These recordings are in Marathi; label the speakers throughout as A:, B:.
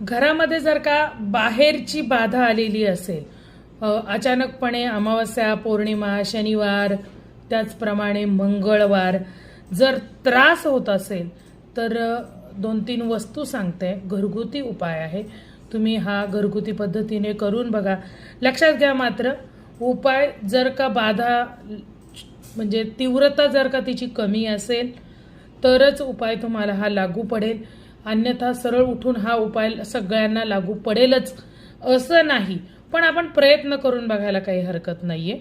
A: घरामध्ये जर का बाहेरची बाधा आलेली असेल, अचानकपणे अमावस्या, पौर्णिमा, शनिवार, त्याचप्रमाणे मंगळवार जर त्रास होत असेल तर 2-3 वस्तू सांगते, घरगुती उपाय आहे. तुम्ही हा घरगुती पद्धतीने करून बघा. लक्षात घ्या मात्र, उपाय जर का बाधा म्हणजे तीव्रता जर का तिची कमी असेल तरच उपाय तुम्हाला हा लागू पडेल. अन्यथा सरळ उठून हा उपाय सगळ्यांना लागू पडेलच असं नाही, पण आपण प्रयत्न करून बघायला काही हरकत नाहीये.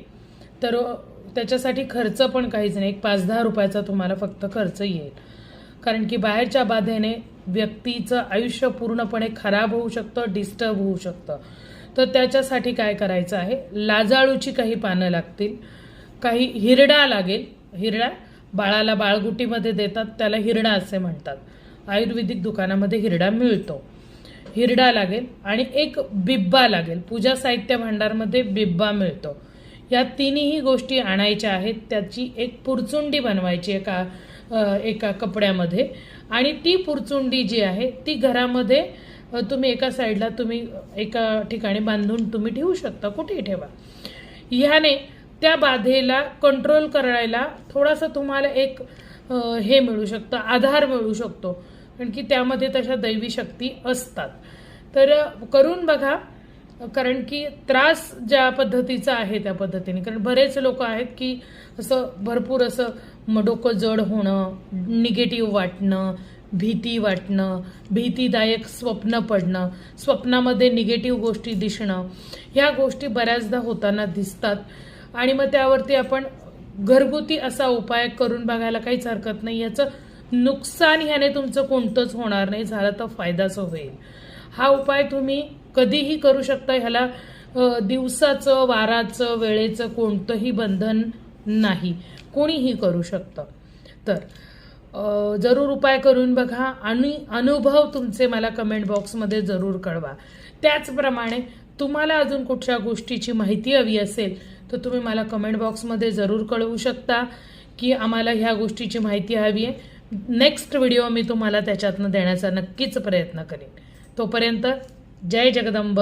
A: तर त्याच्यासाठी खर्च पण काहीच नाही, 5-10 रुपयाचा तुम्हाला फक्त खर्च येईल. कारण की बाहेरच्या बाधेने व्यक्तीचं आयुष्य पूर्णपणे खराब होऊ शकतं, डिस्टर्ब होऊ शकतं. तर त्याच्यासाठी काय करायचं आहे, लाजाळूची काही पानं लागतील, काही हिरडा लागेल. हिरडा बाळाला बाळगुटीमध्ये देतात, त्याला हिरडा असे म्हणतात. आयुर्वेदिक दुकानामध्ये हिरडा मिळतो. हिरडा लागेल आणि एक बिब्बा लागेल. पूजा साहित्य भांडारमध्ये बिब्बा मिळतो. या तिन्ही गोष्टी आणायच्या आहेत. त्याची एक पुरचुंडी बनवायची एका कपड्यामध्ये, आणि ती पुरचुंडी जी आहे ती घरामध्ये तुम्ही एका साईडला तुम्ही एका ठिकाणी बांधून तुम्ही ठेवू शकता, कुठेही ठेवा. ह्याने त्या बाधेला कंट्रोल करायला थोडासा तुम्हाला एक हे मिळू शकतं, आधार मिळू शकतो, कारण की त्यामध्ये तशा दैवी शक्ती असतात. तर करून बघा, कारण की त्रास ज्या पद्धतीचा आहे त्या पद्धतीने. कारण बरेच लोक आहेत की असं भरपूर असं डोकं जड होणं, निगेटिव्ह वाटणं, भीती वाटणं, भीतीदायक स्वप्न पडणं, स्वप्नामध्ये निगेटिव्ह गोष्टी दिसणं, ह्या गोष्टी बऱ्याचदा होताना दिसतात. आणि मग त्यावरती आपण घरगुती असा उपाय करून बघायला काहीच हरकत नाही. याचं नुकसान ह्याने तुमचं कोणतंच होणार नाही, झालं तर फायदाच होईल. हा उपाय तुम्ही कधीही करू शकता. ह्याला दिवसाचं, वाराचं, वेळेचं कोणतंही बंधन नाही, कोणीही करू शकतं. तर जरूर उपाय करून बघा आणि अनुभव तुमचे मला कमेंट बॉक्समध्ये जरूर कळवा. त्याचप्रमाणे तुम्हाला अजून कुठच्या गोष्टीची माहिती हवी असेल तर तुम्ही मला कमेंट बॉक्समध्ये जरूर कळवू शकता की आम्हाला ह्या गोष्टीची माहिती हवी आहे. नेक्स्ट व्हिडिओ मी तुम्हाला त्याच्यातनं देण्याचा नक्कीच प्रयत्न करेन. तोपर्यंत जय जगदंब.